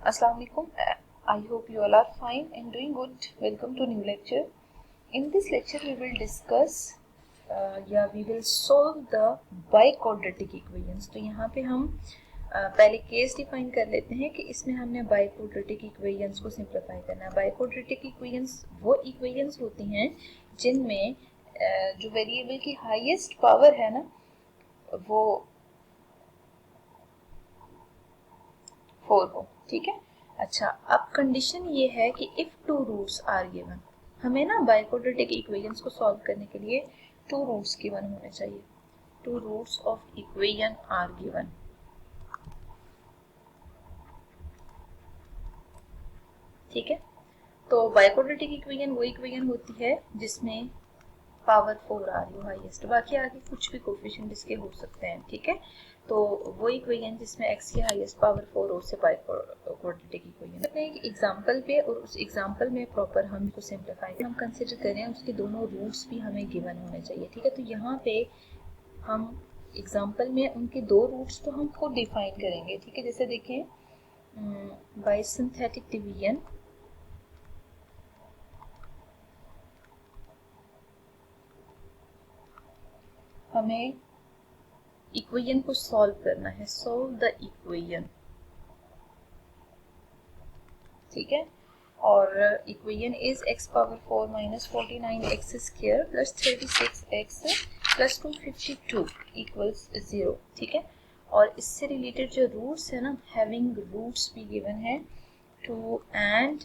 Assalamu alaikum. I hope you all are fine and doing good. Welcome to new lecture. In this lecture we will discuss we will solve the biquadratic equations. तो यहाँ पे हम पहले case define कर लेते हैं कि इसमें हमने बाइक्वाड्रेटिक इक्वेशंस को सिंप्लीफाई करना है। बाइक्वाड्रेटिक इक्वेशंस वो इक्वेशंस होती हैं जिनमें जो वेरिएबल की हाईएस्ट पावर है ना वो 4 हो, ठीक है। अच्छा, अब कंडीशन ये है कि if two roots are given, हमें ना बाइक्वाड्रेटिक इक्वेशंस को सॉल्व करने के लिए टू रूट्स गिवन होने चाहिए। Two roots of equation are given, ठीक है। तो बाइक्वाड्रेटिक इक्वेशन वो इक्वेशन होती है जिसमें पावर 4 आ रही हो हाईएस्ट, बाकी आगे कुछ भी कोफिशिएंट इसके हो सकते हैं, ठीक है। तो वो इक्वेशन जिसमें x की हाईएस्ट पावर 4 हो उसे बाइक्वाड्रेटिक इक्वेशन। अपने एक एग्जांपल पे और उस एग्जांपल में प्रॉपर हम इसको सिंप्लीफाई हम कंसीडर करें, उसके दोनों रूट्स भी हमें गिवन होने चाहिए, ठीक है। तो यहाँ पे हम एग्जांपल में उनके दो रूट्स तो हम खुद डिफाइन करेंगे, ठीक है। जैसे देखें बाय सिंथेटिक डिवीजन हमें इक्वेशन को सॉल्व करना है, सॉल्व द इक्वेशन, ठीक है। और equation is x power 4 minus 49x square plus 36x plus 252 equals 0, ठीक है। और इससे रिलेटेड जो रूट्स है ना, हैविंग रूट्स भी गिवन है 2 and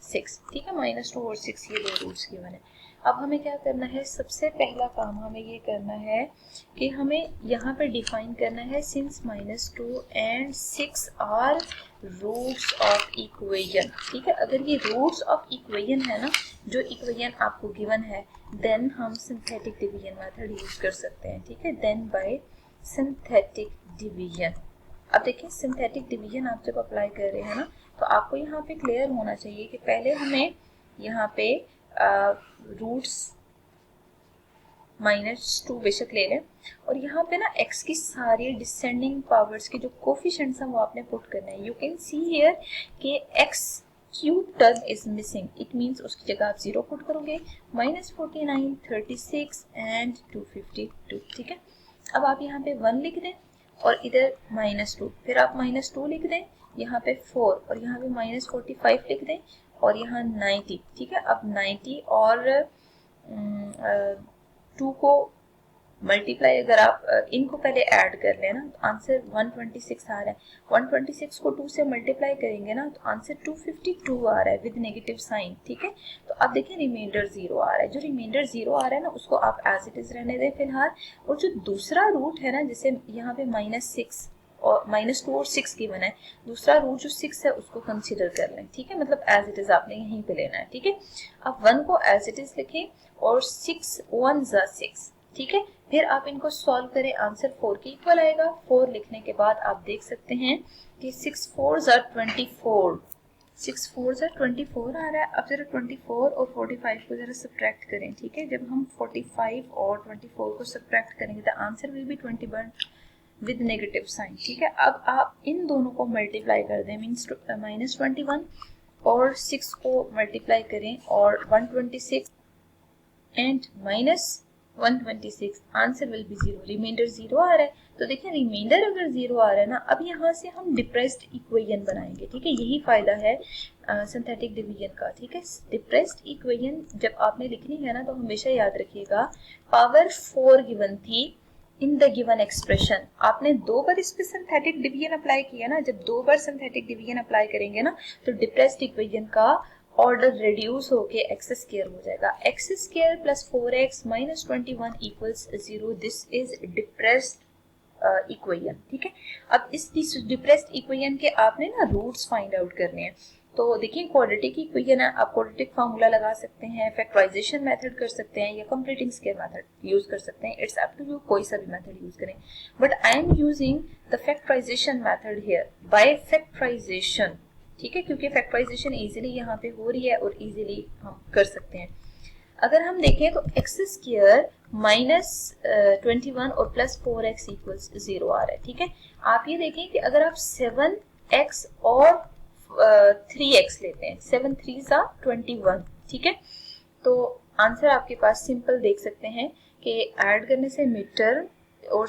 6, ठीक है। -2 और 6 ये दो रूट्स गिवन है। अब हमें क्या करना है, सबसे पहला काम हमें ये करना है कि हमें यहाँ पर डिफाइन करना है since -2 and 6 are roots of equation, ठीक है। अगर ये रूट्स ऑफ इक्वेशन है ना, जो इक्वेशन आपको गिवन है, देन हम सिंथेटिक डिवीजन मेथड यूज कर सकते हैं, ठीक है। Then by synthetic division. अब देखिए सिंथेटिक डिवीजन आप जब अप्लाई कर रहे हैं ना, तो आपको यहाँ पे क्लियर होना चाहिए कि पहले हमें यहाँ पे रूट्स -2 बेशक ले लें, और यहाँ पे ना x की सारी डिसेंडिंग पावर्स के जो कोफिशिएंट्स हैं वो आपने पुट करना है। यू कैन सी हियर कि x cube term is missing, it means उसकी जगह आप 0 पुट करोगे, -49, 36 एंड 252, ठीक है। अब आप यहाँ पे 1 लिख दें और इधर -2, फिर आप -2 लिख दें, यहाँ पे 4 और यहाँ पे -45 लिख दें और यहाँ 90, ठीक है। अब 90 और 2 को मल्टीप्लाई अगर आप इनको पहले ऐड कर लेना तो आंसर 126 आ रहा है। 126 को 2 से मल्टीप्लाई करेंगे ना तो आंसर 252 आ रहा है विद नेगेटिव साइन, ठीक है। तो अब देखिए रिमाइंडर 0 आ रहा है, जो रिमाइंडर 0 आ रहा है ना उसको आप एज इट इज रहने दें फिलहाल। और जो दूसरा रूट है ना, जैसे यहाँ पे -6 और -2 और 6 गिवन है, दूसरा रूट जो 6 है उसको कंसीडर कर लें, ठीक है। मतलब एज इट इज आपने यहीं पे लेना है, ठीक है। अब 1 को एज इट इज लिखें और 6 1 ज़ा 6, ठीक है। फिर आप इनको सॉल्व करें, आंसर 4 के इक्वल आएगा। 4 लिखने के बाद आप देख सकते हैं कि 6 4 ज़ा 24, 6 4 ज़ा 24 आ रहा है। अब जरा 24 और 45 को जरा सब्ट्रैक्ट करें, ठीक है। जब हम 45 और 24 को सब्ट्रैक्ट करेंगे तो answer will be 21 with negative sign, ठीक है। अब आप इन दोनों को मल्टीप्लाई कर दें, मीन्स -21 और 6 को मल्टीप्लाई करें और 126 and -126, answer will be 0, reminder 0 आ रहा है। तो देखिए रिमाइंडर अगर 0 आ रहा है ना, अब यहाँ से हम डिप्रेस्ड इक्वेशन बनाएंगे, ठीक है। यही फायदा है सिंथेटिक डिवीजन का, ठीक है। डिप्रेस्ड इक्वेशन जब आपने लिखनी है ना तो हमेशा याद रखिएगा पावर 4 गिवन थी इन द गिवन एक्सप्रेशन। आपने 2 बार इस पे सिंथेटिक डिवीजन अप्लाई किया ना, जब 2 बार सिंथेटिक डिवीजन अप्लाई करेंगे ना तो डिप्रेस्ड इक्वेशन का ऑर्डर रिड्यूस होके x स्क्वायर हो जाएगा। x square plus 4x minus 21 equals 0, this is depressed equation, ठीक है। अब इस डिप्रेस्ड इक्वेशन के आपने ना रूट्स फाइंड आउट करने हैं। तो देखिए क्वाड्रेटिक इक्वेशन है, आप क्वाड्रेटिक फार्मूला लगा सकते हैं, फैक्टराइजेशन मेथड कर सकते हैं या कंप्लीटिंग स्क्वायर मेथड यूज कर सकते हैं, इट्स अप टू यू, कोई सा भी मेथड यूज करें। But I am using the factorization method here by factorization, ठीक है, क्योंकि फैक्टराइजेशन इजीली यहाँ पे हो रही है और इजीली हम कर सकते हैं। अगर हम देखें तो x स्क्वायर माइनस 21 और प्लस 4x इक्वल्स 0 आ रहा है, ठीक है। आप ये देखें कि अगर आप 7x और 3x लेते हैं, 7 3 सा 21, ठीक है। तो आंसर आपके पास सिंपल देख सकते हैं कि ऐड करने से मिड टर्म और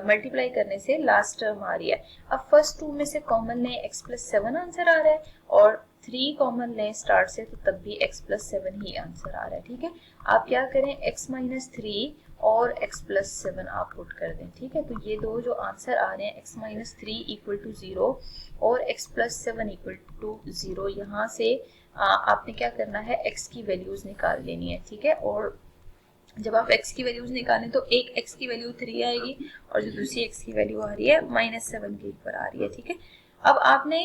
मल्टीप्लाई करने से लास्ट टर्म आ रही है। अब फर्स्ट टू में से कॉमन लें, x+7 आंसर आ रहा है, और 3 कॉमन लें स्टार्ट से तो तब भी x+7 ही आंसर आ रहा है, ठीक है। आप क्या करें, x-3 और x+7 आप पुट कर दें, ठीक है। तो ये दो जो आंसर आ रहे हैं x-3 इक्वल टू 0 और x+7 इक्वल टू 0, यहाँ से आपने क्या करना है, x की वैल्यूज निकाल लेनी है, ठीक है। और जब आप x की वैल्यूज निकालें तो एक x की वैल्यू 3 आएगी और जो दूसरी x की वैल्यू आ रही है -7 के ऊपर आ रही है, ठीक है। अब आपने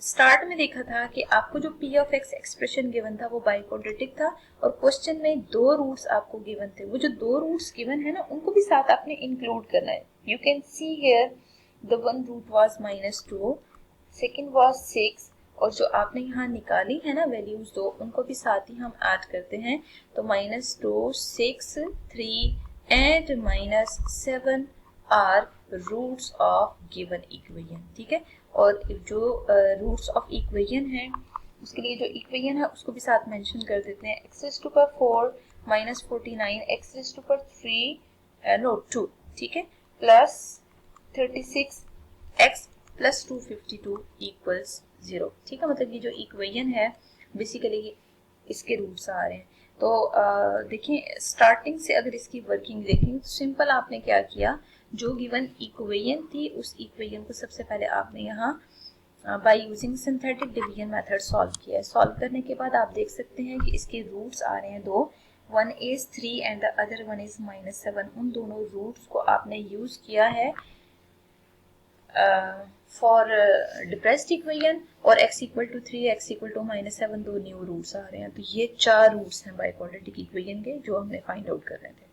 स्टार्ट में देखा था कि आपको जो p of x expression given था वो बाइक्वाड्रेटिक था, और क्वेश्चन में दो रूट्स आपको गिवन थे। वो जो दो रूट्स गिवन है ना, उनको भी साथ आपने इंक्लूड करना है। You can see here the one root was -2, second was 6, और जो आपने यहाँ निकाली है ना वैल्यूज दो, उनको भी साथ ही हम ऐड करते हैं। तो -2 6 3 and -7 are roots of given equation, ठीक है। और जो रूट्स ऑफ इक्वेशन है उसके लिए जो इक्वेशन है उसको भी साथ मेंशन कर देते हैं। x⁴ -49 x⁵ 2, ठीक है, प्लस 36 x प्लस 252 इक्वल्स 0, ठीक है। मतलब ये जो इक्वेशन है बेसिकली इसके रूट्स आ रहे हैं। तो देखिए स्टार्टिंग से अगर इसकी वर्किंग देखें तो सिंपल आपने क्या किया, जो गिवन इक्वेशन थी उस इक्वेशन को सबसे पहले आपने यहाँ by using synthetic division method solve किया है। सॉल्व करने के बाद आप देख सकते हैं कि इसके रूट्स आ रहे हैं दो, one is 3 and the other one is -7। उन दोनों रूट्स को आपने यूज किया है फॉर डिप्रेस्ड इक्वेशन, और x equal to 3 x equal to -7 दो न्यू रूट्स आ रहे हैं। तो ये चार रूट्स हैं बाइक्वाड्रेटिक इक्वेशन के जो हमने फाइंड आउट कर रहे थे।